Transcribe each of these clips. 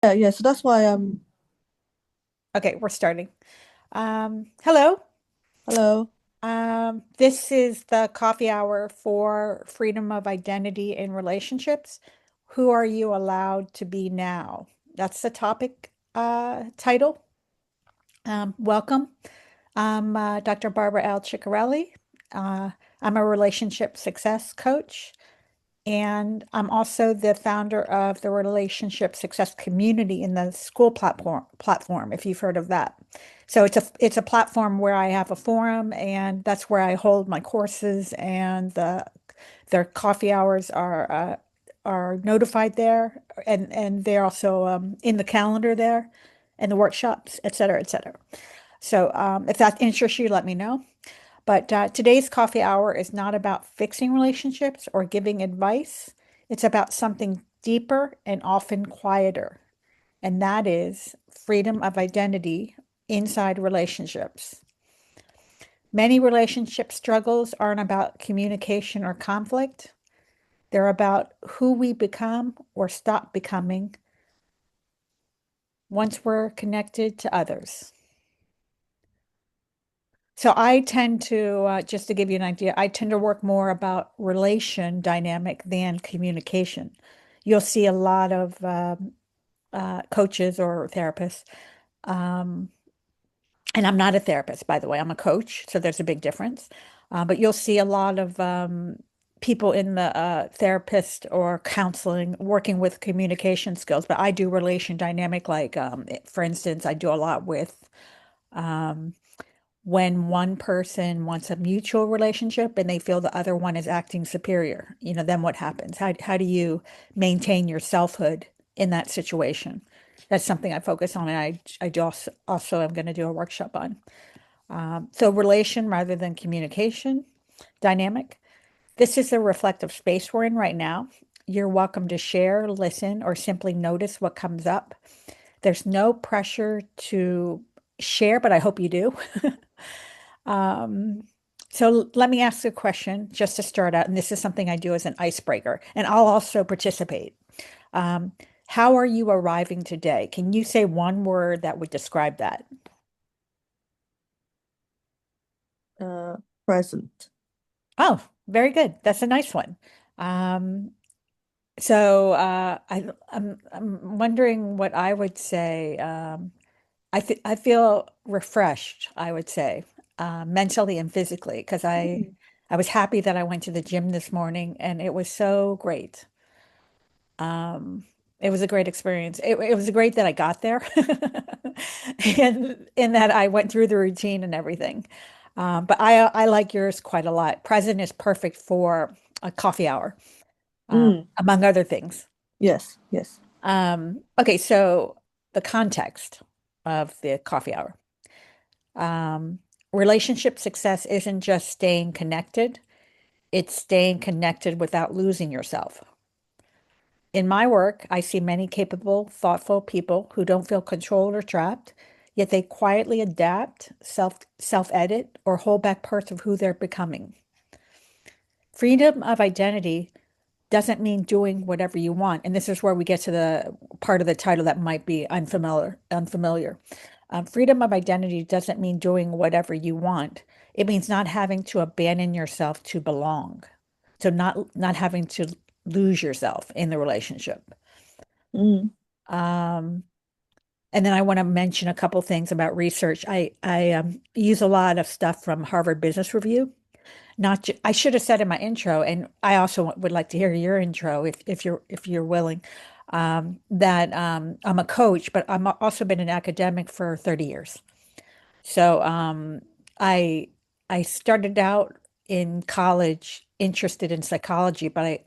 Yeah, so that's why Okay, we're starting. Hello. hello. This is the coffee hour for freedom of identity in relationships. Who are you allowed to be now? That's the topic title. Welcome. I'm Dr. Barbara L.Ciccarelli. Uh, I'm a relationship success coach. And I'm also the founder of the Relationship Success Community in the school platform, if you've heard of that. So it's a platform where I have a forum, and that's where I hold my courses, and their coffee hours are notified there, and they're also in the calendar there, and the workshops, et cetera, et cetera. So if that interests you, let me know. But today's coffee hour is not about fixing relationships or giving advice. It's about something deeper and often quieter, and that is freedom of identity inside relationships. Many relationship struggles aren't about communication or conflict. They're about who we become or stop becoming once we're connected to others. So I tend to, just to give you an idea, I tend to work more about relation dynamic than communication. You'll see a lot of coaches or therapists, um, and I'm not a therapist, by the way. I'm a coach, so there's a big difference. But you'll see a lot of people in the therapist or counseling working with communication skills. But I do relation dynamic, like for instance, I do a lot with. Um, when one person wants a mutual relationship and they feel the other one is acting superior, then what happens? How do you maintain your selfhood in that situation? That's something I focus on, and I do also am going to do a workshop on. So relation rather than communication dynamic. This is the reflective space we're in right now. You're welcome to share, listen, or simply notice what comes up. There's no pressure to share, but I hope you do. Um, so let me ask a question just to start out, and this is something I do as an icebreaker, and I'll also participate. Um, how are you arriving today? Can you say one word that would describe that? Uh, Present. Oh, very good. That's a nice one. Um, I'm wondering what I would say. I feel refreshed, I would say, mentally and physically, because Mm. I was happy that I went to the gym this morning and it was so great. Um, it was a great experience. It was great that I got there and in that I went through the routine and everything. But I like yours quite a lot. Present is perfect for a coffee hour, Mm. among other things. Yes, yes. Okay, so the context of the coffee hour. Um, Relationship success isn't just staying connected, it's staying connected without losing yourself. In my work, I see many capable, thoughtful people who don't feel controlled or trapped, yet they quietly adapt, self-edit, or hold back parts of who they're becoming. Freedom of identity doesn't mean doing whatever you want. And this is where we get to the part of the title that might be unfamiliar. Freedom of identity doesn't mean doing whatever you want. It means not having to abandon yourself to belong. So not having to lose yourself in the relationship. Mm. Um, and then I want to mention a couple things about research. I use a lot of stuff from Harvard Business Review. Not ju I should have said in my intro, and I also would like to hear your intro if you're willing. That I'm a coach, but I'm also been an academic for 30 years. So I I started out in college interested in psychology, but I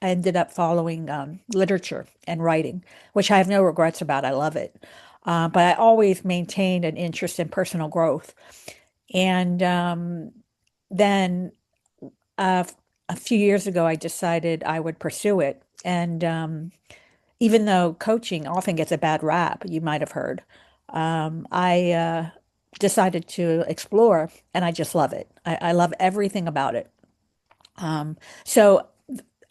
ended up following literature and writing, which I have no regrets about. I love it. But I always maintained an interest in personal growth. And then uh, a few years ago, I decided I would pursue it. And even though coaching often gets a bad rap, you might have heard, I decided to explore, and I just love it. I love everything about it. So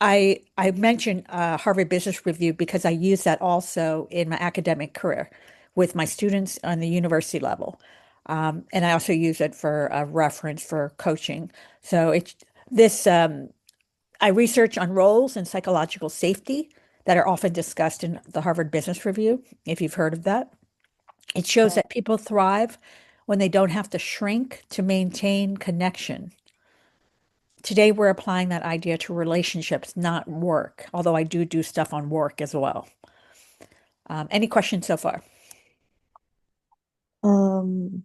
I mentioned Harvard Business Review because I use that also in my academic career with my students on the university level. And I also use it for a reference for coaching. So it's this I research on roles and psychological safety that are often discussed in the Harvard Business Review, if you've heard of that. It shows Uh, that people thrive when they don't have to shrink to maintain connection. Today, we're applying that idea to relationships, not work, although I do stuff on work as well. Any questions so far? um,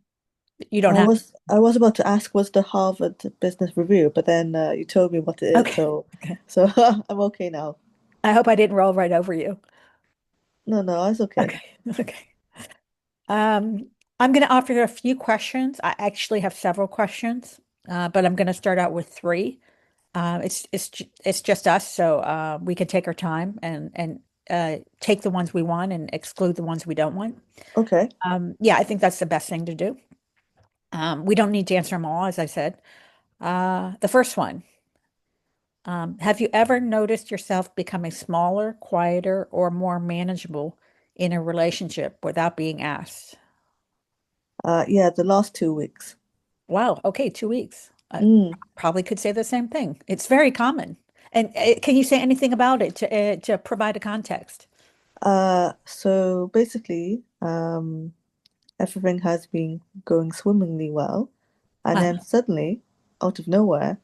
You don't have to. I was about to ask what's the Harvard Business Review, but then you told me what it is, Okay. so Okay. so I'm okay now. I hope I didn't roll right over you. No, no, it's okay. Okay. Okay. Um, I'm going to offer a few questions. I actually have several questions, but I'm going to start out with three. It's just us, so we can take our time and take the ones we want and exclude the ones we don't want. Okay. Yeah, I think that's the best thing to do. We don't need to answer them all, as I said. The first one, have you ever noticed yourself becoming smaller, quieter, or more manageable in a relationship without being asked? Yeah, the last 2 weeks. Wow, okay, 2 weeks. I Mm. probably could say the same thing. It's very common. And can you say anything about it to provide a context? So basically, everything has been going swimmingly well, and Uh, then suddenly, out of nowhere,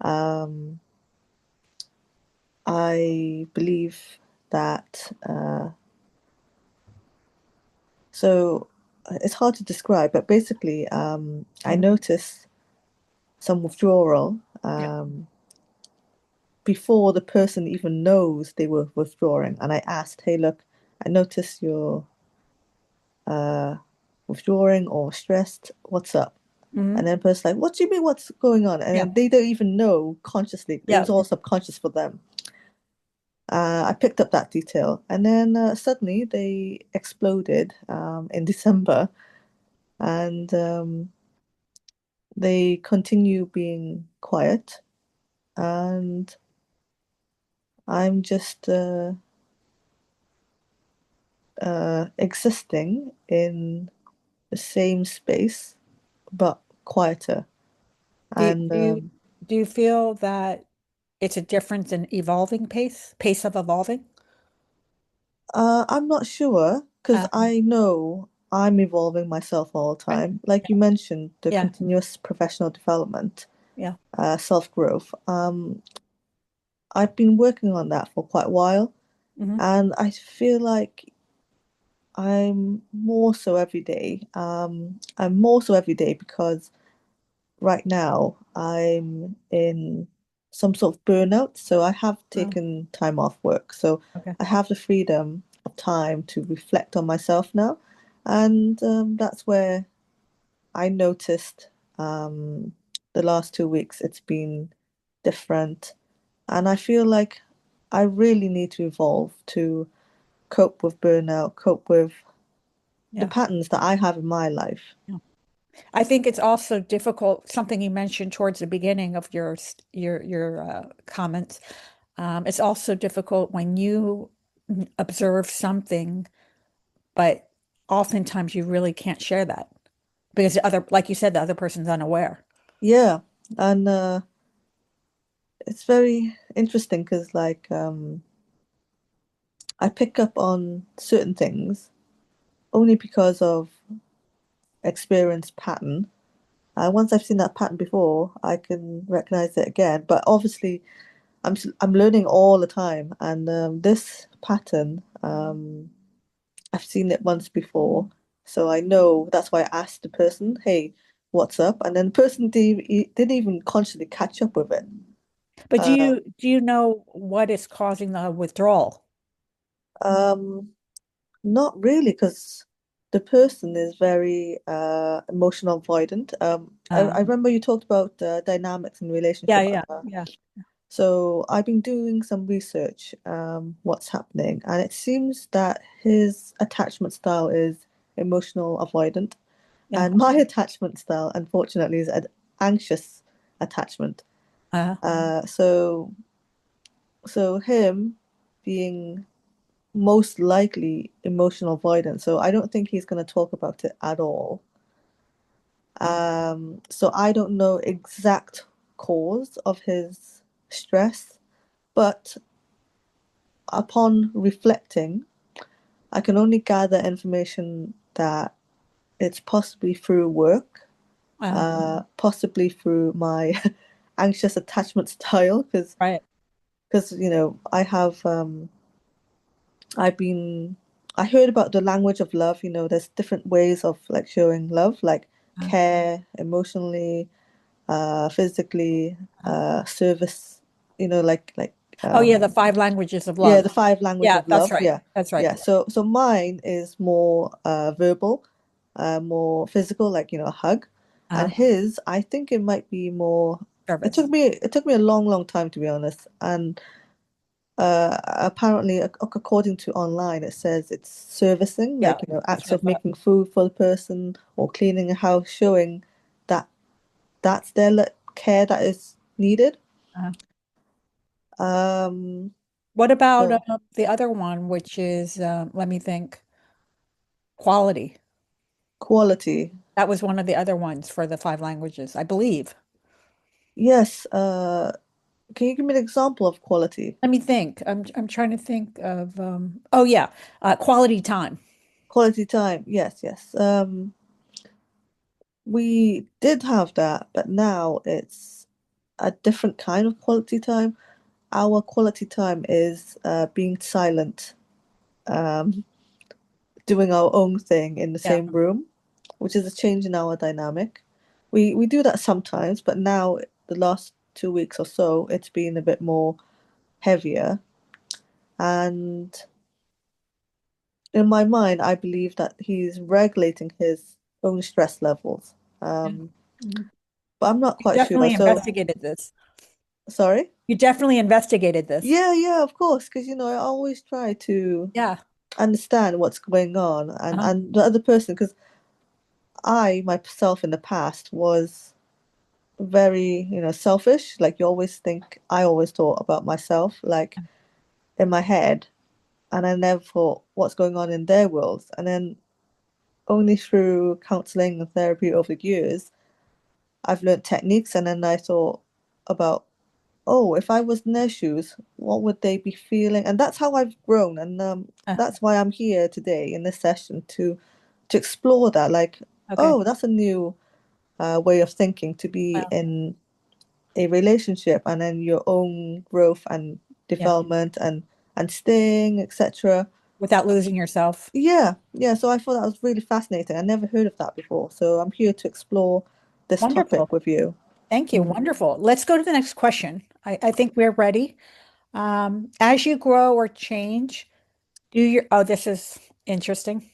um, I believe that so it's hard to describe, but basically, I mhm, noticed some withdrawal yeah. before the person even knows they were withdrawing, and I asked, "Hey, look, I noticed you're uh, withdrawing or stressed. What's up?" And Hmm. then the person's like, "What do you mean? What's going on?" And Yeah. then they don't even know consciously. It Yeah. was all subconscious for them. I picked up that detail, and then suddenly they exploded in December, and they continue being quiet, and I'm just existing in the same space, but quieter. Do, And do you do you feel that it's a difference in evolving pace of evolving? I'm not sure because Uh, I know I'm evolving myself all the right. time. Like you mentioned, the Yeah. continuous professional development, Yeah. self-growth. I've been working on that for quite a while, Hmm. and I feel like I'm more so every day. I'm more so every day because right now I'm in some sort of burnout, so I have Oh, taken time off work. So okay. I have the freedom of time to reflect on myself now. And that's where I noticed the last 2 weeks it's been different. And I feel like I really need to evolve to cope with burnout, cope with the Yeah. patterns that I have in my life. Yeah. I think it's also difficult, something you mentioned towards the beginning of your comments. It's also difficult when you observe something, but oftentimes you really can't share that because the other, like you said, the other person's unaware. Yeah. And it's very interesting because I pick up on certain things only because of experience pattern. Once I've seen that pattern before, I can recognize it again. But obviously, I'm learning all the time, and this pattern, I've seen it once before, so I know that's why I asked the person, "Hey, what's up?" And then the person didn't even consciously catch up with it. But do Uh, you know what is causing the withdrawal? um, Not really, because the person is very emotional avoidant. I Um, remember you talked about dynamics in yeah, relationship. yeah, yeah, So I've been doing some research, what's happening, and it seems that his attachment style is emotional avoidant, yeah. and my attachment style, unfortunately, is an anxious attachment. Uh, So So him being most likely emotional avoidant. So I don't think he's going to talk about it at all. So I don't know exact cause of his stress, but upon reflecting, I can only gather information that it's possibly through work, Uh, possibly through my anxious attachment style, right. because I've been I heard about the language of love. There's different ways of like showing love, like Uh, care, emotionally, physically, uh. service, like Oh yeah, the five languages of yeah, love. the five language Yeah, of that's love. right. Yeah. That's right. Yeah. So mine is more verbal, more physical, like, a hug. And Uh, his, I think it might be more service. it took me a long, long time to be honest. And apparently, according to online, it says it's servicing, Yeah, like, that's acts what I of thought. making food for the person or cleaning a house, showing that that's their care that is needed. Uh, Um, what about so the other one, which is, let me think, quality? quality. That was one of the other ones for the five languages, I believe. Yes. Can you give me an example of quality? Let me think. I'm trying to think of oh yeah, quality time. Quality time. Yes, yes. We did have that, but now it's a different kind of quality time. Our quality time is being silent, um, doing our own thing in the Yeah. same room, which is a change in our dynamic. We do that sometimes, but now the last 2 weeks or so, it's been a bit more heavier. And in my mind, I believe that he's regulating his own stress levels. Yeah. Um, Mhm. but I'm not You quite sure. definitely So, investigated this. sorry? You definitely investigated this. Yeah, yeah, of course, because I always try to Yeah. understand what's going on Uh-huh. and the other person, because I myself in the past was very, selfish. Like, I always thought about myself, like in my head, and I never thought what's going on in their worlds. And then only through counseling and therapy over the years, I've learned techniques, and then I thought about, oh, if I was in their shoes, what would they be feeling? And that's how I've grown, and Uh, that's why I'm here today in this session to explore that. Like, okay. oh, that's a new way of thinking, to be Well, in a relationship and then your own growth and yeah. development and staying, etc. Without losing yourself. Yeah, yeah. So I thought that was really fascinating. I never heard of that before. So I'm here to explore this Wonderful. topic with you. Thank you. Mm. Wonderful. Let's go to the next question. I think we're ready. As you grow or change, oh, this is interesting.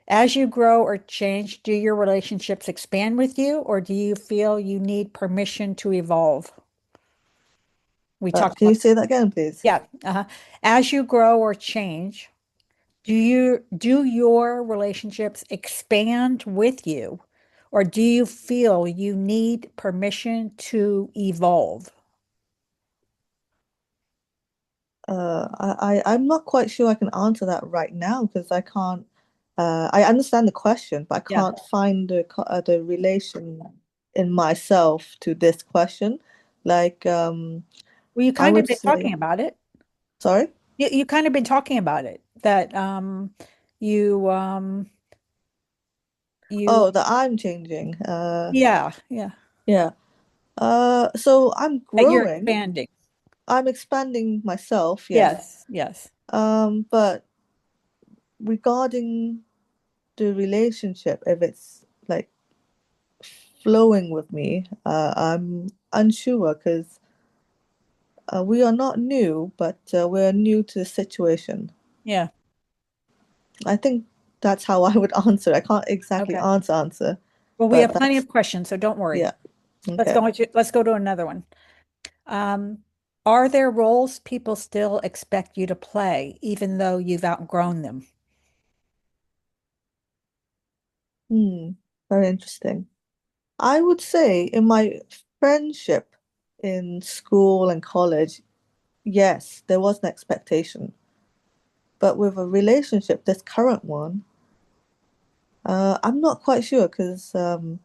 As you grow or change, do your relationships expand with you, or do you feel you need permission to evolve? We talked Can you about, say that again, please? yeah. As you grow or change, do your relationships expand with you, or do you feel you need permission to evolve? I'm not quite sure I can answer that right now because I can't. I understand the question, but I Yeah. can't find the relation in myself to this question. Like, Well, you I kind of would been talking say, about it. sorry. You kind of been talking about it that you you Oh, that I'm changing. yeah, yeah. Yeah. So I'm That you're growing. expanding. I'm expanding myself, yes. Yes, yes. But regarding the relationship, if it's like flowing with me, I'm unsure because we are not new, but we're new to the situation. Yeah. I think that's how I would answer. I can't exactly Okay. answer, Well, we but have plenty that's of questions, so don't worry. yeah. Okay. Let's go to another one. Um, are there roles people still expect you to play, even though you've outgrown them? Hmm. Very interesting. I would say in my friendship in school and college, yes, there was an expectation. But with a relationship, this current one, I'm not quite sure because the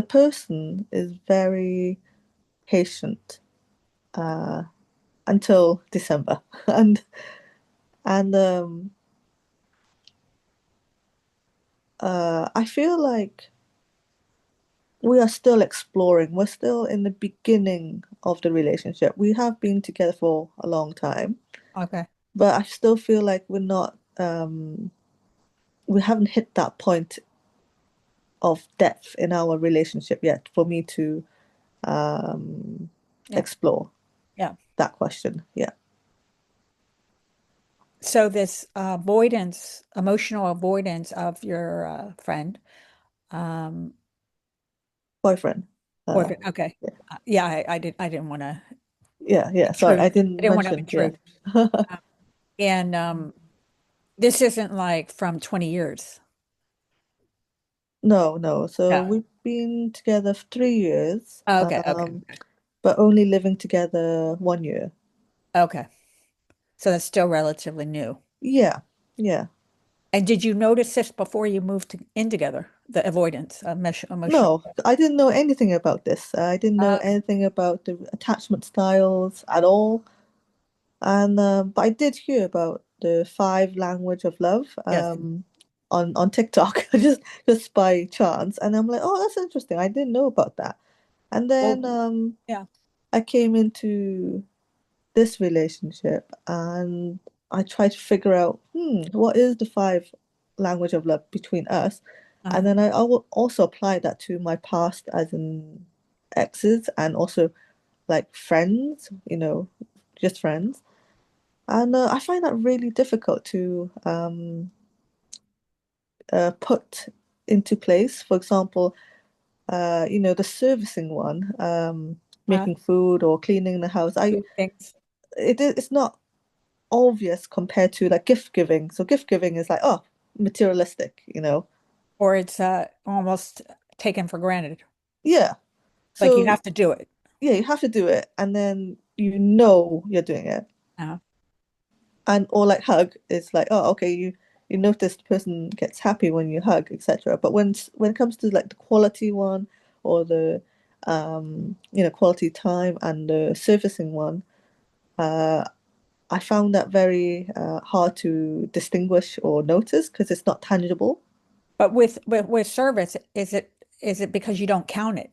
person is very patient uh, until December, and and I feel like we are still exploring. We're still in the beginning of the relationship. We have been together for a long time, Okay. but I still feel like we haven't hit that point of depth in our relationship yet for me to um, Yeah. explore Yeah. that question. Yeah, So this avoidance, emotional avoidance of your friend, um, boyfriend. Uh, boyfriend. Okay. yeah, Yeah, I didn't want to yeah, yeah. Sorry, I intrude. I didn't didn't want to mention. Yeah, intrude. Um, and this isn't like from 20 years. no, no. So Yeah. we've been together for 3 years, Okay. Okay. but only living together 1 year. Okay. So that's still relatively new. Yeah, yeah. And did you notice this before you moved in together? The avoidance, emotional. No, I didn't know anything about this. I didn't know Okay. anything about the attachment styles at all. And but I did hear about the five language of love Yes. on TikTok just by chance, and I'm like, oh, that's interesting. I didn't know about that. And Well, then yeah. I came into this relationship, and I tried to figure out, what is the five language of love between us, and Uh-huh. then I will also apply that to my past, as in exes, and also like friends, just friends. And I find that really difficult to put into place. For example, the servicing one, Uh, making food or cleaning the house. things, It's not obvious compared to like gift giving. So gift giving is like, oh, materialistic. or it's almost taken for granted. Yeah. Like you So have to do it. yeah, you have to do it, and then you know you're doing it. Uh, And or like hug, it's like, oh, okay, you notice the person gets happy when you hug, etc. But when it comes to like the quality one, or the quality time, and the servicing one, uh I found that very hard to distinguish or notice because it's not tangible. but with service, is it because you don't count it?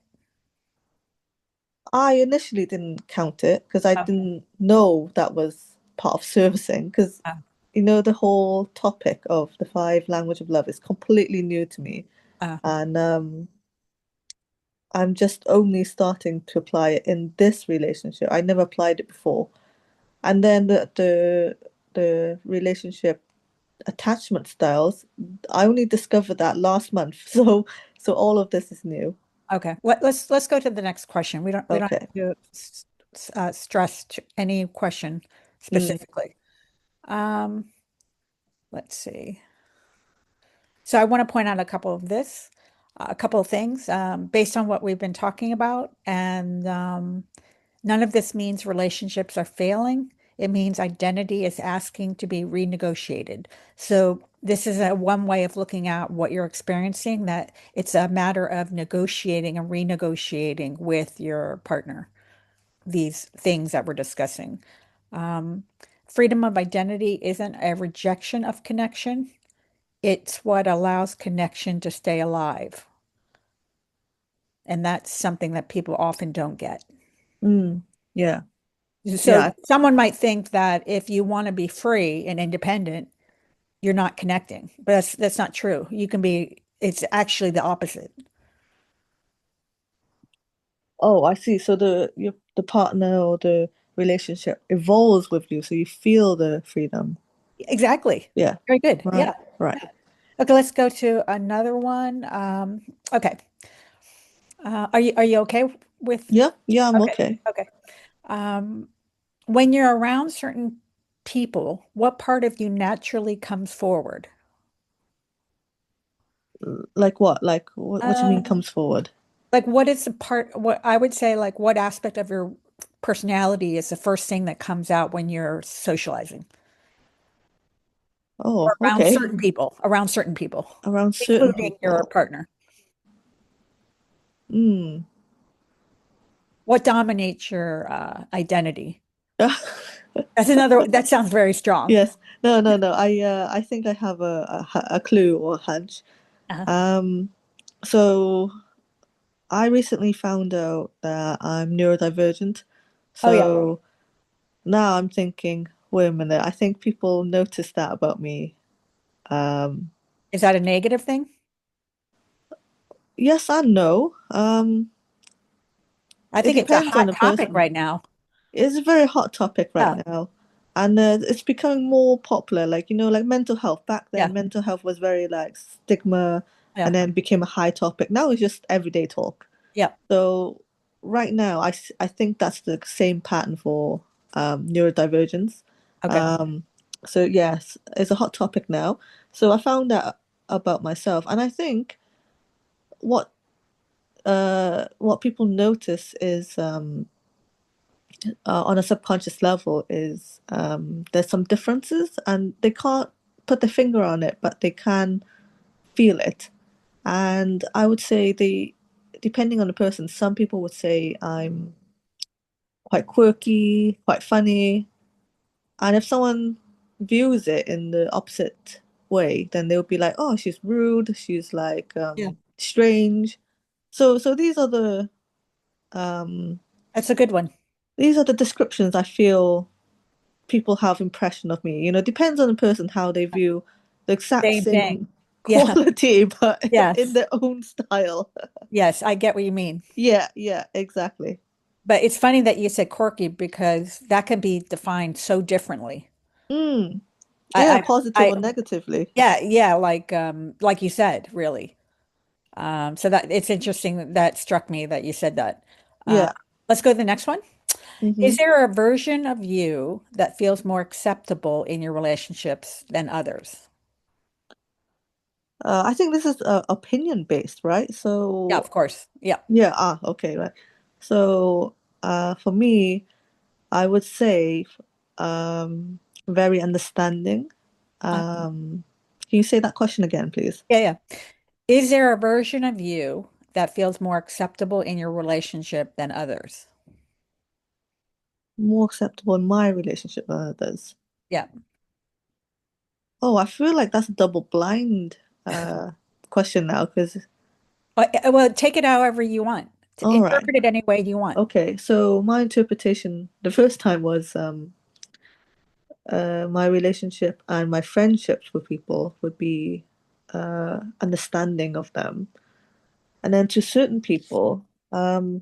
I initially didn't count it because I Uh, didn't know that was part of servicing, because uh, the whole topic of the five language of love is completely new to me. uh. And I'm just only starting to apply it in this relationship. I never applied it before. And then the relationship attachment styles, I only discovered that last month. So all of this is new. Okay. Let's go to the next question. We don't Okay. have to stress any question Mm, specifically. Um, let's see. So I want to point out a couple of things based on what we've been talking about, and none of this means relationships are failing. It means identity is asking to be renegotiated. So this is a one way of looking at what you're experiencing, that it's a matter of negotiating and renegotiating with your partner, these things that we're discussing. Um, Freedom of identity isn't a rejection of connection. It's what allows connection to stay alive. And that's something that people often don't get. mm, yeah. So Yeah. someone might think that if you want to be free and independent, you're not connecting. But that's not true. It's actually the opposite. Oh, I see. So the partner or the relationship evolves with you, so you feel the freedom. Exactly. Yeah. Very good. Right. Yeah. Right. Okay, let's go to another one. Okay. Are you okay with Yeah. Yeah, I'm okay. okay. Okay. Um, when you're around certain people, what part of you naturally comes forward? Like what? Like what you mean Um, comes forward? like what is the part, what I would say, like what aspect of your personality is the first thing that comes out when you're socializing Oh, okay. around certain people, Around certain including your people. partner? Hmm. What dominates your identity? That's another, that sounds very strong. Yes. No, no, no. I think I have a clue or a hunch. Uh-huh. Um, so I recently found out that I'm neurodivergent. Oh, yeah. So now I'm thinking, wait a minute, I think people notice that about me. Um, Is that a negative thing? yes and no. I It think it's a depends on hot the topic person. right now. It's a very hot topic right Yeah. now, and it's becoming more popular. Like, like mental health. Back then, Yeah. mental health was very like stigma, Yeah. and then became a high topic. Now it's just everyday talk. Yeah. So right now, I think that's the same pattern for neurodivergence. Okay. Um, so yes, it's a hot topic now. So I found out about myself, and I think what what people notice is on a subconscious level is there's some differences, and they can't put their finger on it, but they can feel it. And I would say depending on the person, some people would say I'm quite quirky, quite funny. And if someone views it in the opposite way, then they'll be like, oh, she's rude, she's like Yeah. strange. So um That's a good one. these are the descriptions I feel people have impression of me. Depends on the person how they view the exact Same thing. same Yeah. quality, but in Yes. their own style. Yes. I get what you mean. Yeah, yeah, exactly. But it's funny that you said quirky because that can be defined so differently. Mm, yeah, I, positive I, or negatively. yeah, yeah, like you said, really. So that it's interesting that struck me that you said that. Uh, Yeah. let's go to the next one. hmm Is there a version of you that feels more acceptable in your relationships than others? I think this is opinion based, right? Yeah, So of course. Yeah. yeah, okay, right. So for me, I would say very understanding. Uh, Can you say that question again, please? yeah, yeah. Is there a version of you that feels more acceptable in your relationship than others? More acceptable in my relationship than others. Yeah. Oh, I feel like that's a double blind uh question now because Well, take it however you want. all right. Interpret it any way you want. Okay, so my interpretation the first time was my relationship and my friendships with people would be understanding of them. And then to certain people, Hmm.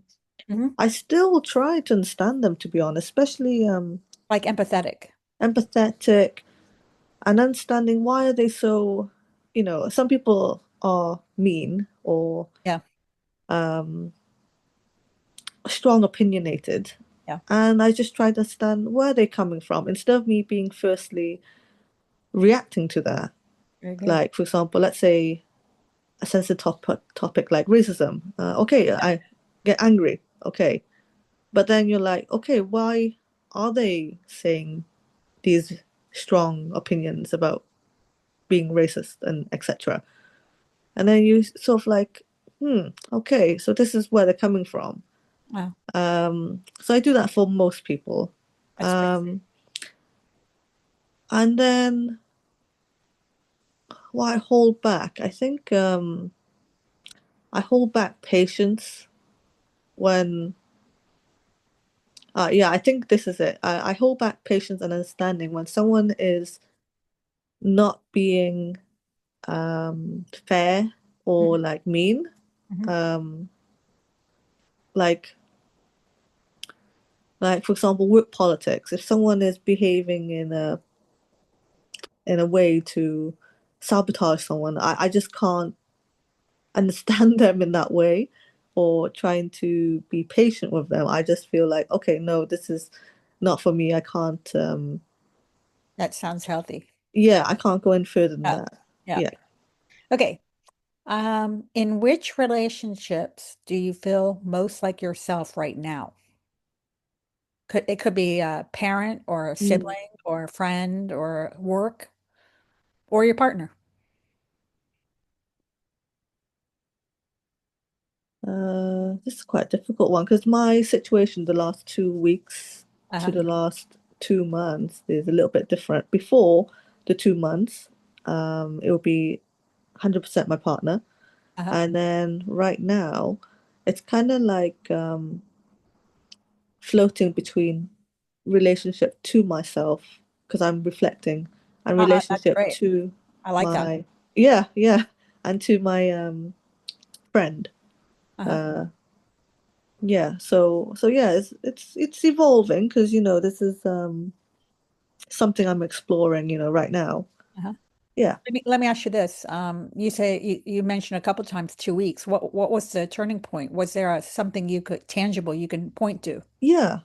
I still try to understand them, to be honest, especially Like empathetic. empathetic and understanding why are they so, some people are mean or Yeah. um, strong opinionated. Yeah. And I just try to understand where they're coming from instead of me being firstly reacting to that. Very good. Like, for example, let's say a sensitive topic like racism. Okay, I get angry. Okay. But then you're like, okay, why are they saying these strong opinions about being racist and etc.? And then you sort of like, okay, so this is where they're coming from. Wow. So I do that for most people. That's great. Um, and then what I hold back, I think I hold back patience when yeah, I think this is it. I hold back patience and understanding when someone is not being fair or Mhm, like mean. mhm. Um, like for example, work politics. If someone is behaving in a way to sabotage someone, I just can't understand them in that way or trying to be patient with them. I just feel like, okay, no, this is not for me. I can't That sounds healthy. yeah, I can't go any further than Yeah. that. Yeah. Yeah. Okay. In which relationships do you feel most like yourself right now? It could be a parent or a Mm. sibling or a friend or work or your partner. This is quite a difficult one because my situation the last 2 weeks to Uh-huh. the last 2 months is a little bit different. Before the 2 months, it would be 100% my partner. Uh-huh. And then right now, it's kind of like floating between relationship to myself because I'm reflecting and That's relationship great. to I like that. my, yeah, yeah, and to my friend. Uh-huh. Uh, yeah, so yeah, it's evolving because this is something I'm exploring, right now. Uh-huh. Yeah. Let me ask you this. You say you mentioned a couple times 2 weeks. What was the turning point? Was there something you could tangible you can point to? Yeah.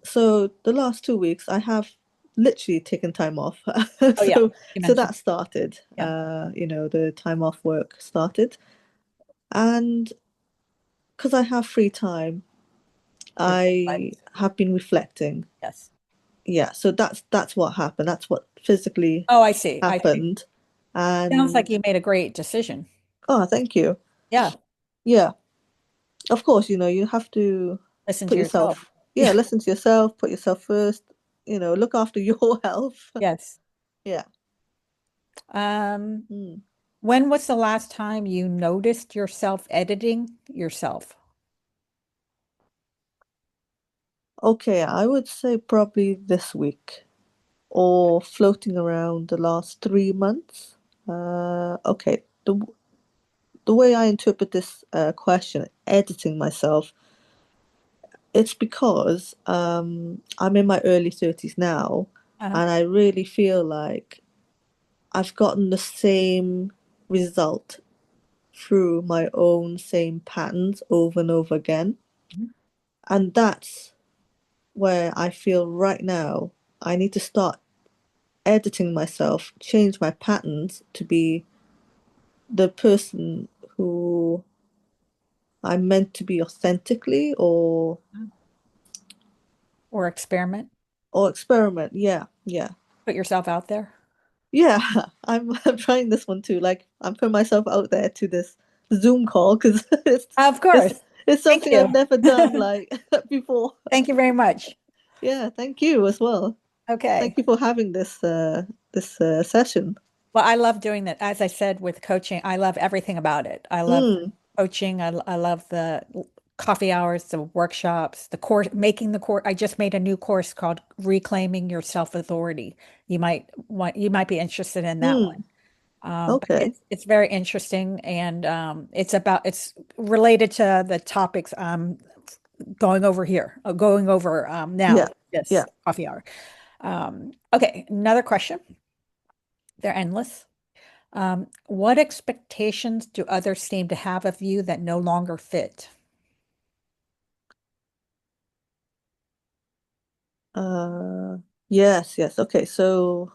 So the last 2 weeks I have literally taken time off. Oh yeah, you So mentioned. that started. Yeah, The time off work started. And because I have free time, you're I right. have been reflecting. Yes. Yeah, so that's what happened. That's what physically Oh, I see. I see. happened. Sounds like And you made a great decision. oh, thank you. Yeah. Yeah, of course, you have to Listen put to yourself. yourself, yeah, Yeah. listen to yourself, put yourself first, look after your health. Yes. Yeah. Um, Hmm. when was the last time you noticed yourself editing yourself? Okay, I would say probably this week or floating around the last 3 months. Okay, the way I interpret this question, editing myself, it's because I'm in my early 30s now, Uh-huh. and I really feel like I've gotten the same result through my own same patterns over and over again. Mhm. And that's where I feel right now I need to start editing myself, change my patterns to be the person who I'm meant to be authentically Or experiment. or experiment. Yeah, yeah. Put yourself out there. Yeah, I'm trying this one too. Like I'm putting myself out there to this Zoom call because Of it's course. it's Thank something you. I've never done like before. Thank you very much. Yeah, thank you as well. Thank Okay. you for having this session. Well, I love doing that. As I said with coaching, I love everything about it. I love Mm, coaching. I love the coffee hours, the workshops, the course, making the course. I just made a new course called Reclaiming Your Self-Authority. You might be interested in that one. mm, But okay. it's very interesting and it's related to the topics I'm going over Yeah, now, this yeah. coffee hour. Okay, another question. They're endless. What expectations do others seem to have of you that no longer fit? Uh, yes, yes. Okay, so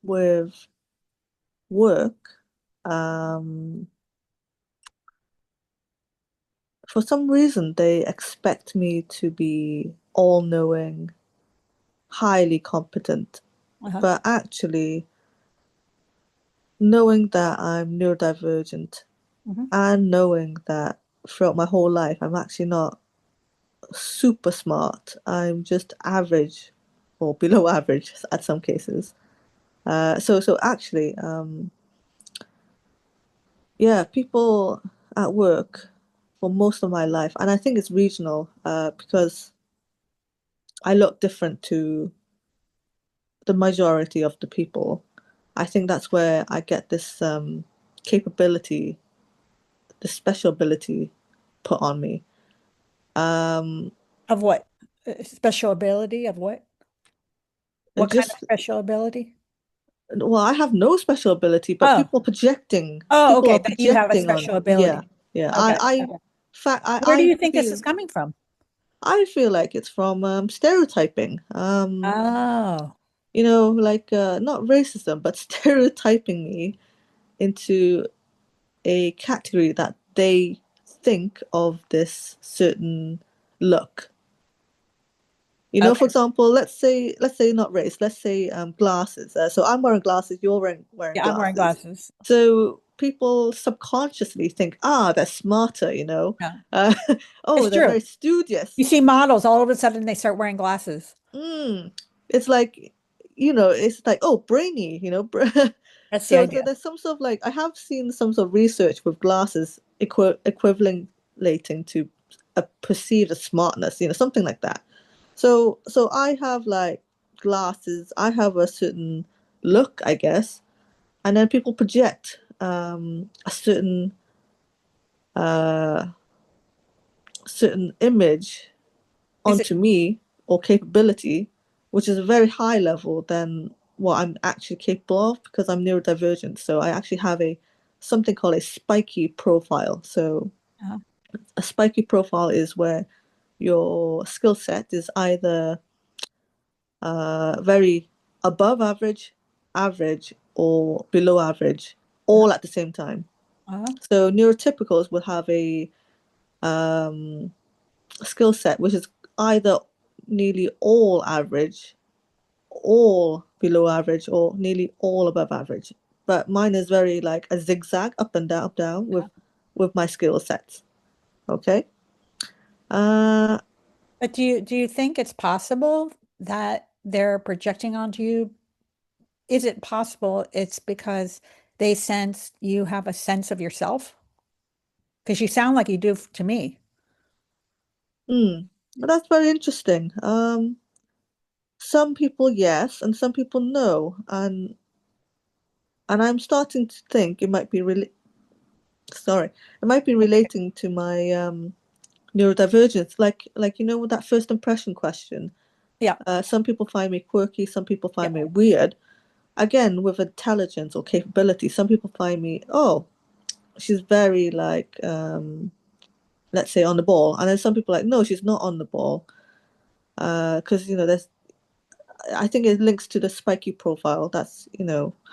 with work, um, for some reason they expect me to be all-knowing, highly competent, Uh-huh. but actually knowing that I'm neurodivergent Hmm. and knowing that throughout my whole life I'm actually not super smart. I'm just average or below average at some cases. So actually, yeah, people at work for most of my life, and I think it's regional, because I look different to the majority of the people. I think that's where I get this capability, this special ability put on me. Um, Of what? Special ability of what? and What kind of just special ability? well, I have no special ability, but Oh, oh, people okay, are that you have a projecting on, special yeah, ability. yeah. Okay, I, okay. fact, Where do you think this is coming from? I feel like it's from stereotyping. Oh, Like not racism, but stereotyping me into a category that they think of this certain look. You know, for Okay. example, let's say not race, let's say glasses. So I'm wearing glasses, you're wearing Yeah, I'm wearing glasses. glasses. So people subconsciously think, ah, they're smarter, you know. Yeah, Uh, oh, it's they're true. very You studious. see models, all of a sudden they start wearing glasses. Mm. It's like, it's like, oh, brainy, That's the So idea. there's some sort of like, I have seen some sort of research with glasses equivalating to a perceived smartness, something like that. So I have like glasses, I have a certain look, I guess, and then people project uh certain image Is it onto me or capability, which is a very high level than what I'm actually capable of because I'm neurodivergent. So I actually have a something called a spiky profile. So uh, a spiky profile is where your skill set is either very above average, average, or below average, uh, all at the same time. uh, So neurotypicals will have a um, skill set which is either nearly all average, all below average, or nearly all above average. But mine is very like a zigzag, up and down uh. with my skill sets. Okay. Uh, But do you think it's possible that they're projecting onto you? Is it possible it's because they sense you have a sense of yourself? Because you sound like you do to me. that's very interesting. Some people yes, and some people no, and I'm starting to think it might be really sorry, it might be relating to my neurodivergence. Like with that first impression question. Yeah, Some people find me quirky, some people yeah, find me weird. Again, with intelligence or capability, some people find me, oh, she's very like, let's say on the ball, and then some people are like, no, she's not on the ball, because there's, I think it links to the spiky profile. That's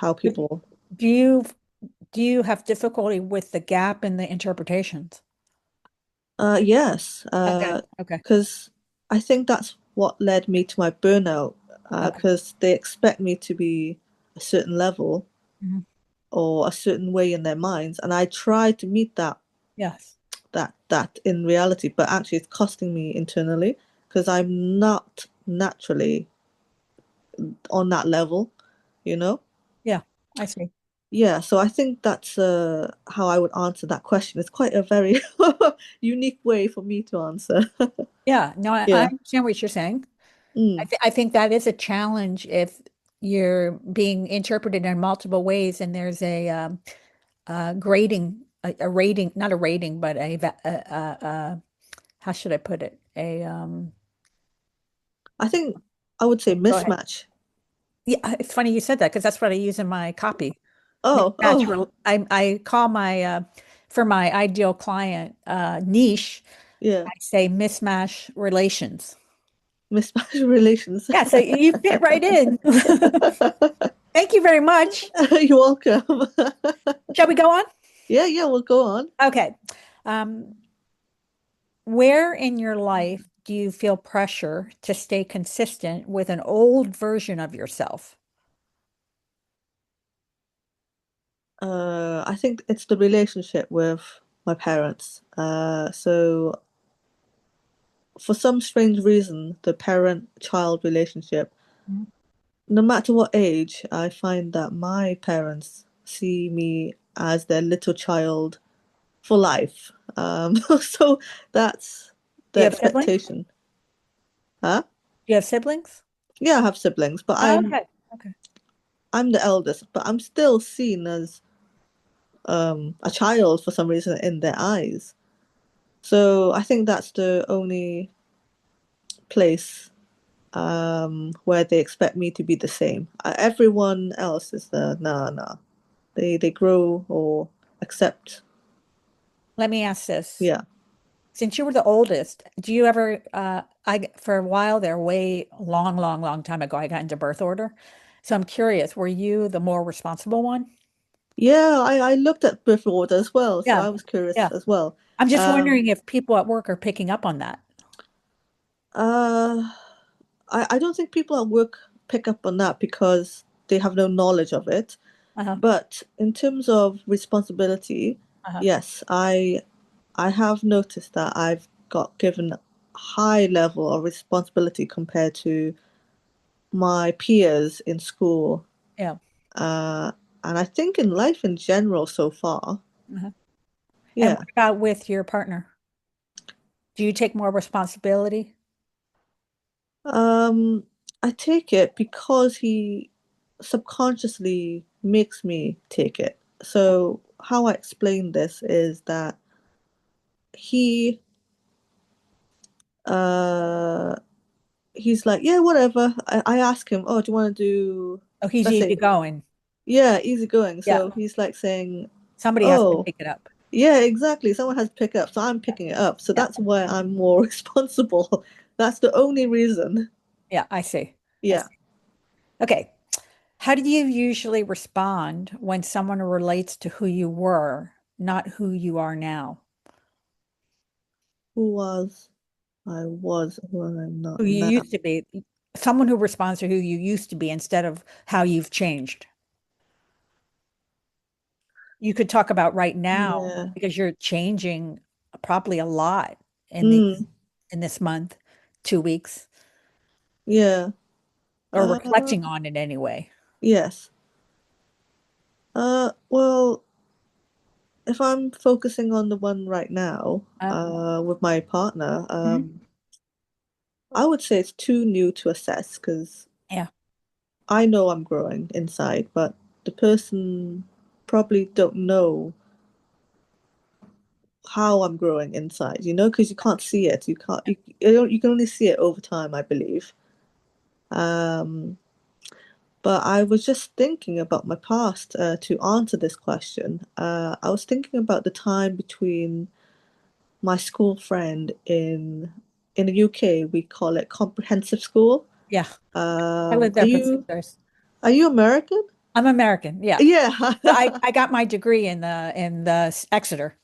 how but people. do you do you have difficulty with the gap in the interpretations? Yes, Okay, okay, because I think that's what led me to my burnout, okay. because they expect me to be a certain level Mhm. or a certain way in their minds, and I try to meet Yes. that in reality, but actually it's costing me internally because I'm not naturally on that level, you know? Yeah, I see. Yeah, so I think that's how I would answer that question. It's quite a very unique way for me to answer. Yeah, no, I Yeah. understand what you're saying. Mm. I think that is a challenge if you're being interpreted in multiple ways and there's a grading, a rating, not a rating, but how should I put it? I think I would say Go ahead. mismatch. Yeah, it's funny you said that because that's what I use in my copy. Oh, Mismatch. oh, I call my for my ideal client niche. yeah. I say mismatch relations. Mismatch relations. Yeah, so you fit right in. Thank you very much. You're welcome. Shall we go on? Yeah, yeah, we'll go on. Okay. Um, where in your life do you feel pressure to stay consistent with an old version of yourself? I think it's the relationship with my parents. So for some strange reason, the parent-child relationship, Mhm. no matter what age, I find that my parents see me as their little child for life. So that's Do the you have siblings? expectation. Huh? Do you have siblings? Yeah, I have siblings, but Oh, I'm okay. Okay. I'm the eldest, but I'm still seen as a child for some reason in their eyes. So I think that's the only place where they expect me to be the same. Everyone else is the nah nah. They grow or accept. Let me ask this. Yeah. Since you were the oldest, do you ever, for a while there, way long, long, long time ago, I got into birth order. So I'm curious, were you the more responsible one? Yeah, I looked at birth order as well, so Yeah. I was curious Yeah. as well. I'm just Um, wondering if people at work are picking up on that. uh, I don't think people at work pick up on that because they have no knowledge of it. Uh-huh. But in terms of responsibility, Uh-huh. yes, I have noticed that I've got given a high level of responsibility compared to my peers in school. Yeah. Uh, and I think in life in general so far, Uh-huh. And yeah. what about with your partner? Do you take more responsibility? Um, I take it because he subconsciously makes me take it. So how I explain this is that he uh he's like, yeah, whatever. I ask him, oh, do you want to do, Oh, he's let's say, easygoing. yeah, easy going. Yeah. So he's like saying, Somebody has to oh, pick it up. yeah, exactly. Someone has to pick up, so I'm picking it up. So Yeah. that's why I'm more responsible. That's the only reason. Yeah, I see. I Yeah. see. Okay. How do you usually respond when someone relates to who you were, not who you are now? Who was I was who I'm Who not you now. used to be, someone who responds to who you used to be instead of how you've changed. You could talk about right now Yeah. because you're changing probably a lot in these Mm, in this month, 2 weeks, yeah. or Uh, reflecting on it anyway. yes. Well, if I'm focusing on the one right now, Uh, with my partner, mhm. I would say it's too new to assess because Yeah. I know I'm growing inside, but the person probably don't know how I'm growing inside, because you can't see it. You can't, you can only see it over time, I believe. Um, but I was just thinking about my past, to answer this question. I was thinking about the time between my school friend in the UK, we call it comprehensive school. Yeah. I lived Are there for six you years. are you American? I'm American. Yeah. Yeah. But I got my degree in the Exeter.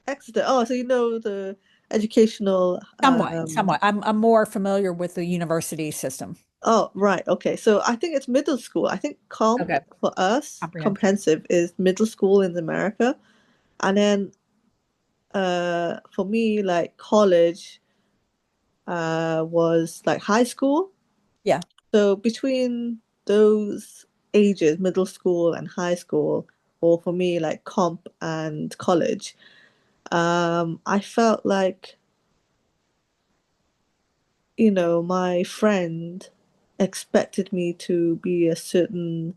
Exeter. Oh, so you know the educational. Somewhat, somewhat. I'm more familiar with the university system. Oh, right. Okay. So I think it's middle school. I think comp Okay. for us, Comprehensive. comprehensive is middle school in America. And then for me, like college was like high school. Yeah. So between those ages, middle school and high school, or for me, like comp and college, I felt like, my friend expected me to be a certain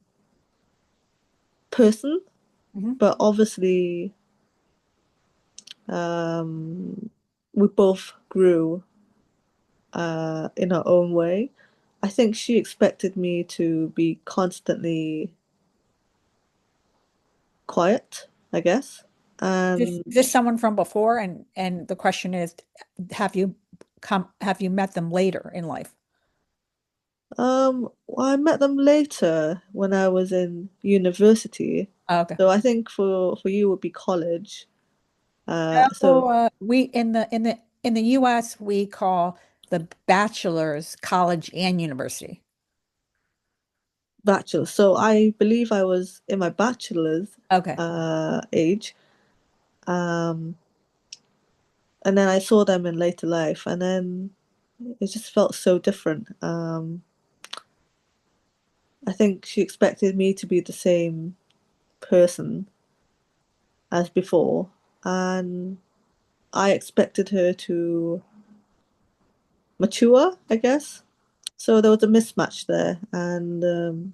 person, Hmm. but obviously, um, we both grew in our own way. I think she expected me to be constantly quiet, I guess. Is And this someone from before? And the question is, have you met them later in life? well, I met them later when I was in university. Oh, okay. So I think for you would be college. So Oh, we in the US we call the bachelor's college and university. bachelor. So I believe I was in my bachelor's Okay. age. Um, and then I saw them in later life, and then it just felt so different. I think she expected me to be the same person as before, and I expected her to mature, I guess. So there was a mismatch there, and the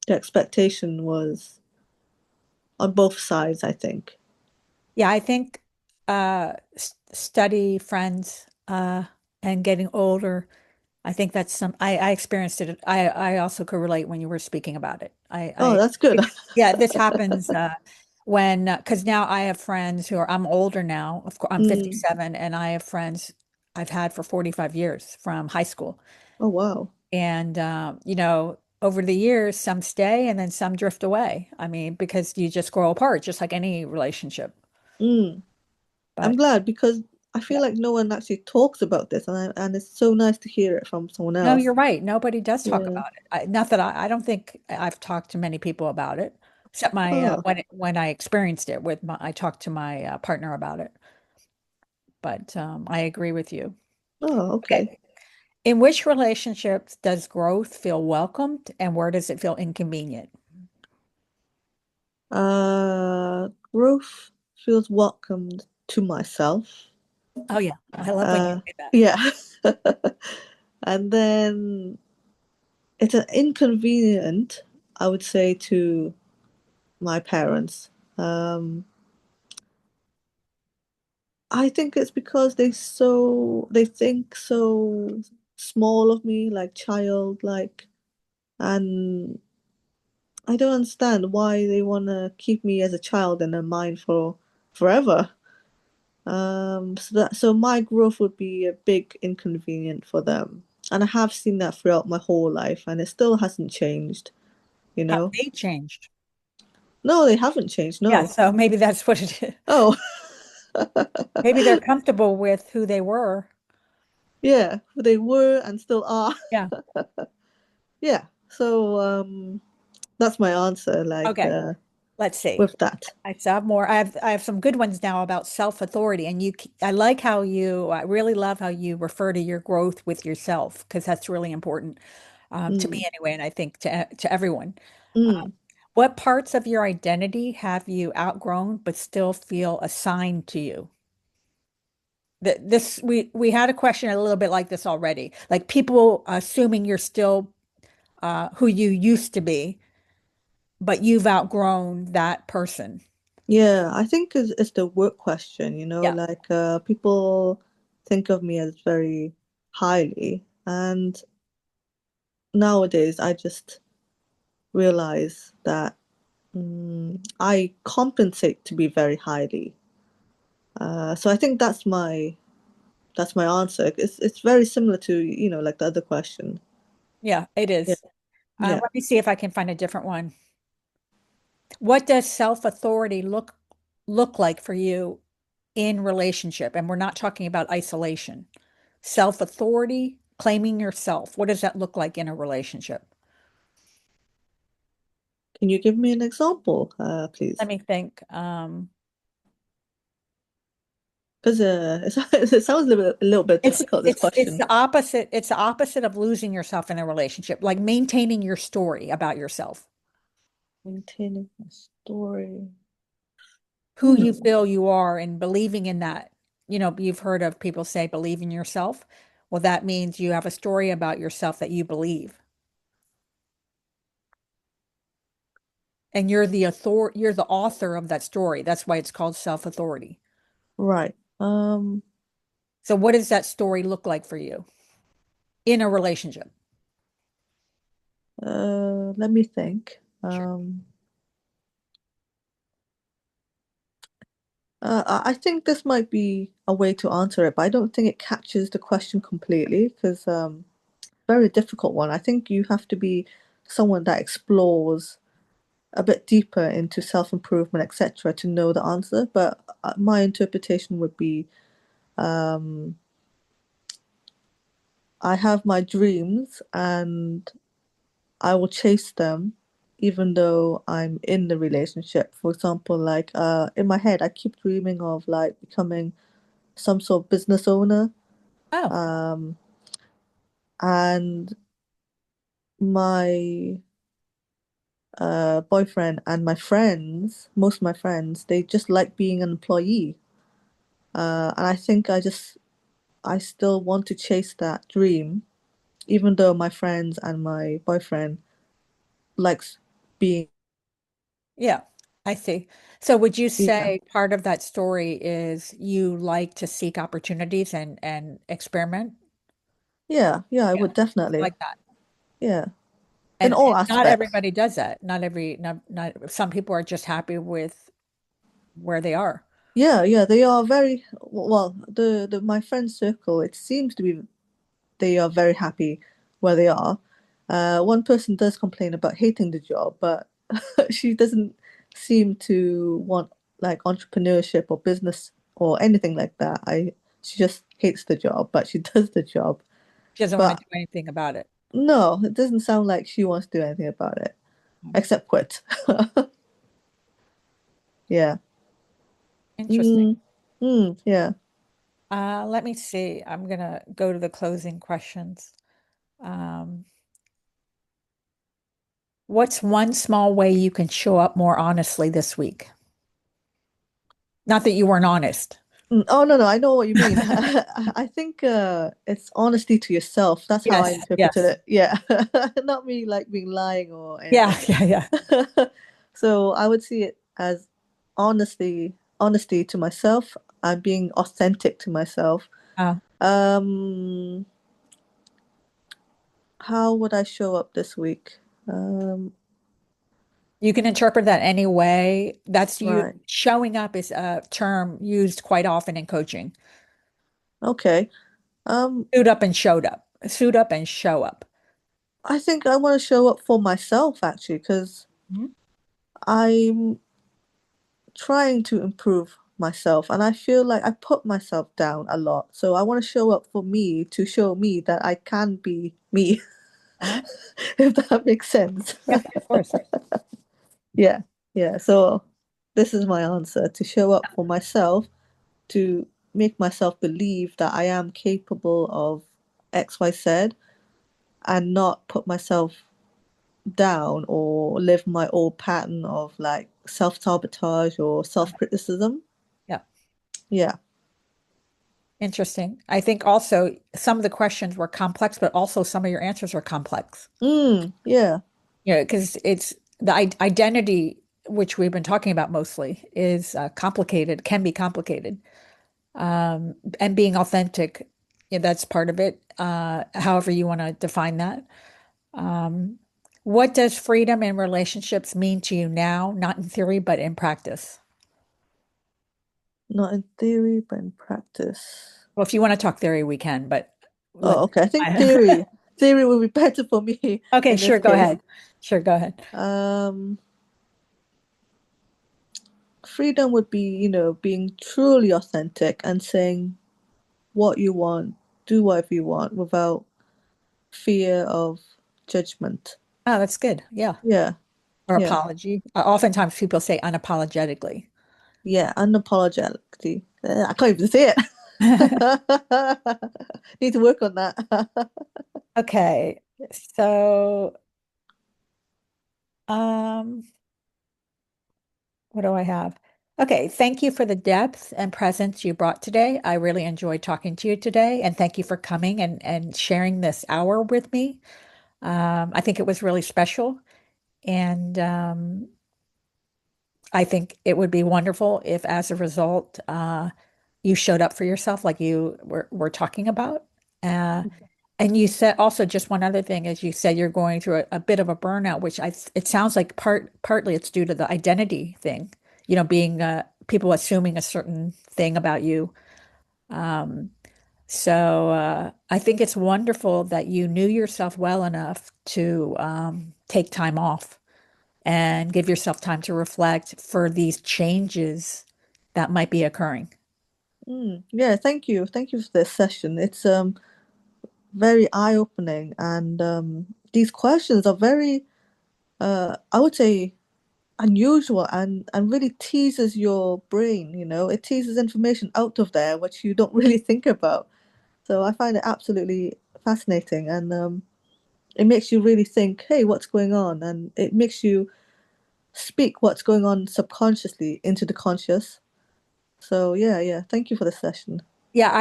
expectation was on both sides, I think. Yeah, I think study friends and getting older. I think that's I experienced it. I also could relate when you were speaking about it. Oh, that's good. Yeah, this happens when because now I have friends who are I'm older now. Of course, I'm Mm. 57 and I have friends I've had for 45 years from high school. Oh, wow. And over the years some stay and then some drift away. I mean, because you just grow apart just like any relationship. Mm. I'm But glad because I feel like no one actually talks about this, and it's so nice to hear it from someone No, else. you're right. Nobody does talk Yeah. about it. Not that I don't think I've talked to many people about it, except my Oh, when I experienced it with I talked to my partner about it. But I agree with you. oh, okay. Okay. In which relationships does growth feel welcomed and where does it feel inconvenient? Growth feels welcomed to myself. Oh yeah, I love when you Uh, say that. yeah. And then it's an inconvenient, I would say, to my parents. Um, I think it's because they think so small of me, like childlike, and I don't understand why they want to keep me as a child in their mind for forever. So my growth would be a big inconvenience for them, and I have seen that throughout my whole life, and it still hasn't changed, you Have know? they changed? No, they haven't changed. Yeah, No. so maybe that's what it is. Oh, Maybe they're comfortable with who they were. yeah, they were and still are. Yeah. Yeah. So that's my answer. Like Okay. Let's see. with that. I still have more. I have some good ones now about self-authority, and I like how I really love how you refer to your growth with yourself because that's really important to me Mm, anyway, and I think to everyone. mm. What parts of your identity have you outgrown but still feel assigned to you? This we had a question a little bit like this already, like people assuming you're still who you used to be, but you've outgrown that person. Yeah, I think it's the work question, Yeah. like people think of me as very highly, and nowadays I just realize that I compensate to be very highly. So I think that's my answer. It's very similar to, like the other question. Yeah, it Yeah, is. yeah. Let me see if I can find a different one. What does self-authority look like for you in relationship? And we're not talking about isolation. Self-authority, claiming yourself. What does that look like in a relationship? Can you give me an example, Let please? me think. Because it sounds a little bit difficult, this It's question. the opposite. It's the opposite of losing yourself in a relationship, like maintaining your story about yourself, Maintaining a story. who you Hmm. feel you are, and believing in that. You know, you've heard of people say believe in yourself. Well, that means you have a story about yourself that you believe. And you're the author of that story. That's why it's called self-authority. Right. So what does that story look like for you in a relationship? Let me think. Sure. I think this might be a way to answer it, but I don't think it captures the question completely because very difficult one. I think you have to be someone that explores a bit deeper into self-improvement, etc., to know the answer. But my interpretation would be I have my dreams and I will chase them even though I'm in the relationship. For example, like in my head, I keep dreaming of like becoming some sort of business owner. Oh, Um, and my boyfriend and my friends, most of my friends, they just like being an employee. And I think I still want to chase that dream, even though my friends and my boyfriend likes being, yeah, I see. So would you yeah, say part of that story is you like to seek opportunities and experiment? yeah, yeah, I Yeah, would definitely, like that. yeah, in all And not aspects. everybody does that. Not some people are just happy with where they are. Yeah, yeah, they are very well. The my friend circle, it seems to be they are very happy where they are. One person does complain about hating the job, but she doesn't seem to want like entrepreneurship or business or anything like that. She just hates the job, but she does the job. She doesn't want to But do anything about it. no, it doesn't sound like she wants to do anything about it except quit. Yeah. Interesting. Mm, yeah. Let me see. I'm gonna go to the closing questions. Um, what's one small way you can show up more honestly this week? Not that you weren't honest. Oh no, no, I know what you mean. I think it's honesty to yourself. That's how I Yes, interpreted yes. it. Yeah. Not me like being lying or Yeah, anything. yeah, yeah. So I would see it as honesty to myself and being authentic to myself. Uh, Um, how would I show up this week? Um, you can interpret that any way. That's you. right. Showing up is a term used quite often in coaching. Okay. Um, Suit up and showed up. Suit up and show up. I think I want to show up for myself actually, because Mhm. I'm trying to improve myself and I feel like I put myself down a lot. So I want to show up for me to show me that I can be me, Uh-huh. if that makes sense. Yep, of course. Yeah, yeah. So this is my answer to show up for myself, to make myself believe that I am capable of X, Y, Z, and not put myself down or live my old pattern of like self-sabotage or self-criticism. Yeah. Yeah. Interesting. I think also some of the questions were complex, but also some of your answers were complex. Yeah. Because it's the identity, which we've been talking about mostly, is complicated, can be complicated. And being authentic, yeah, that's part of it, however you want to define that. Um, what does freedom in relationships mean to you now, not in theory, but in practice? Not in theory, but in practice. Well, if you want to talk theory, we can, but Oh, let okay. I think I, theory will be better for me okay, in this sure, go case. ahead. Sure, go ahead. Um, freedom would be, being truly authentic and saying what you want, do whatever you want without fear of judgment. Oh, that's good. Yeah. Yeah, Or yeah, apology. Oftentimes people say unapologetically. yeah. Unapologetically. I can't even say it. Need to work on that. Okay. So, um, what do I have? Okay, thank you for the depth and presence you brought today. I really enjoyed talking to you today, and thank you for coming and sharing this hour with me. I think it was really special, and I think it would be wonderful if, as a result, you showed up for yourself like you were talking about. Uh, and you said also just one other thing, as you said, you're going through a bit of a burnout, which it sounds like partly it's due to the identity thing, being people assuming a certain thing about you. Um, so I think it's wonderful that you knew yourself well enough to take time off and give yourself time to reflect for these changes that might be occurring. Yeah, thank you. Thank you for this session. It's very eye-opening and these questions are very I would say unusual and really teases your brain, it teases information out of there which you don't really think about. So I find it absolutely fascinating and it makes you really think, hey, what's going on? And it makes you speak what's going on subconsciously into the conscious. So yeah, yeah, thank you for the session. Yeah,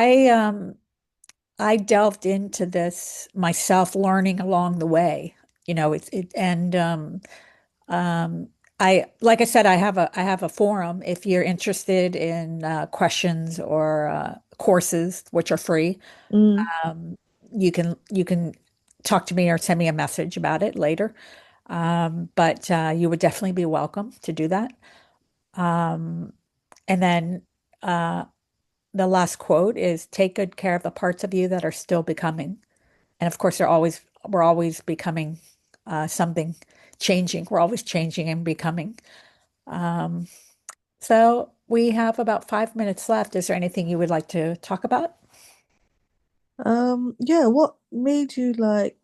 I delved into this myself, learning along the way. And um, I like I said, I have a forum. If you're interested in questions or courses, which are free, Mm, um, you can talk to me or send me a message about it later. But you would definitely be welcome to do that. Um, and then uh, the last quote is take good care of the parts of you that are still becoming. And of course, we're always becoming something changing. We're always changing and becoming. Um, so We have about 5 minutes left. Is there anything you would like to talk about? Yeah, what made you like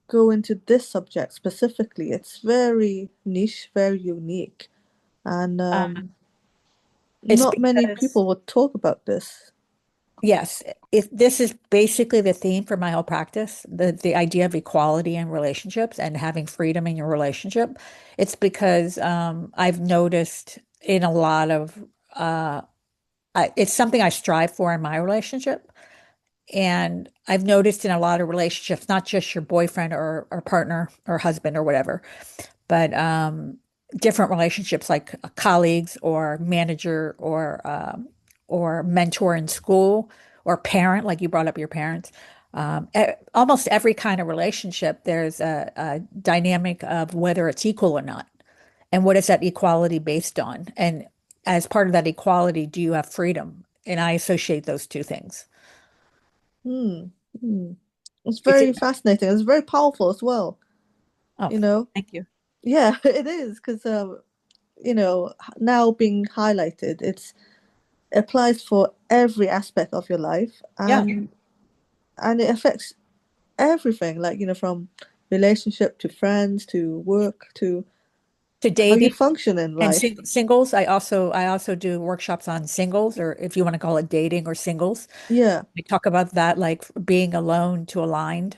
go into this subject specifically? It's very niche, very unique, and Uh, it's not many because, people would talk about this. yes, if this is basically the theme for my whole practice, the idea of equality in relationships and having freedom in your relationship. It's because I've noticed in a lot of it's something I strive for in my relationship. And I've noticed in a lot of relationships, not just your boyfriend or partner or husband or whatever, but different relationships like colleagues or manager or mentor in school or parent, like you brought up your parents. Almost every kind of relationship, there's a dynamic of whether it's equal or not. And what is that equality based on? And as part of that equality, do you have freedom? And I associate those two things. Hmm. Hmm. It's It's very fascinating. It's very powerful as well, Oh, you know? thank you. Yeah, it is because now being highlighted, it applies for every aspect of your life Yeah. and it affects everything, like, from relationship to friends to work to To how you dating function in and life. singles. I also do workshops on singles, or if you want to call it dating or singles. Yeah, We talk about that, like being alone to aligned,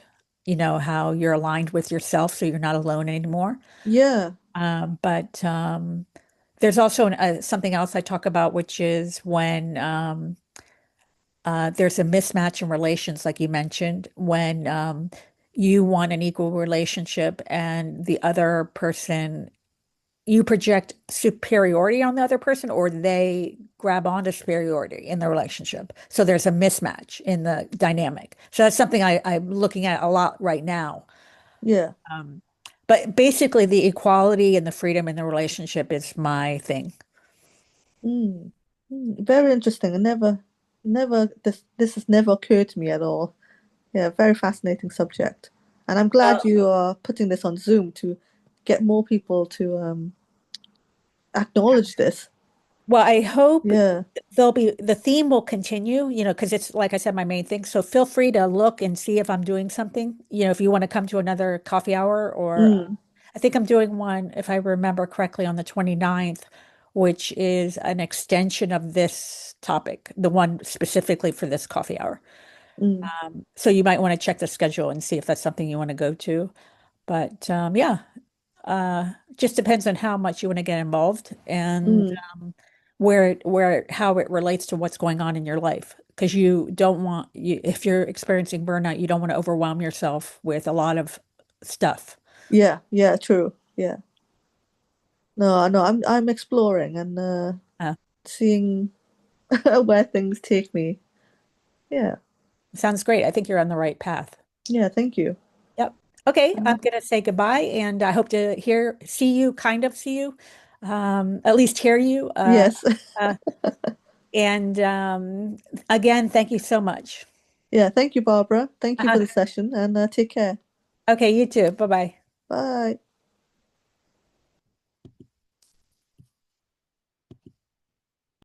how you're aligned with yourself, so you're not alone anymore. yeah. But there's also something else I talk about, which is when there's a mismatch in relations, like you mentioned, when you want an equal relationship and the other person, you project superiority on the other person, or they grab onto superiority in the relationship. So there's a mismatch in the dynamic. So that's something I'm looking at a lot right now. Yeah. Um, but basically, the equality and the freedom in the relationship is my thing. Mm. Very interesting. This has never occurred to me at all. Yeah, very fascinating subject. And I'm glad you are putting this on Zoom to get more people to acknowledge this. Well, I hope Yeah. the theme will continue, because it's like I said, my main thing. So feel free to look and see if I'm doing something, if you want to come to another coffee hour, or Mm, I think I'm doing one, if I remember correctly, on the 29th, which is an extension of this topic, the one specifically for this coffee hour. mm, So you might want to check the schedule and see if that's something you want to go to. But yeah, just depends on how much you want to get involved and mm. how it relates to what's going on in your life. Because you don't want if you're experiencing burnout, you don't want to overwhelm yourself with a lot of stuff. Yeah, yeah, true. Yeah. No, no, I'm exploring and Uh, seeing where things take me. Yeah. Sounds great. I think you're on the right path. Yeah, thank you. Yep. Okay, I'm Uh, gonna say goodbye, and I hope to see you, at least hear you. yes. Uh, and again, thank you so much. Yeah, thank you, Barbara. Thank you for Uh-huh. the session and take care. Okay, you too. Bye bye. Bye.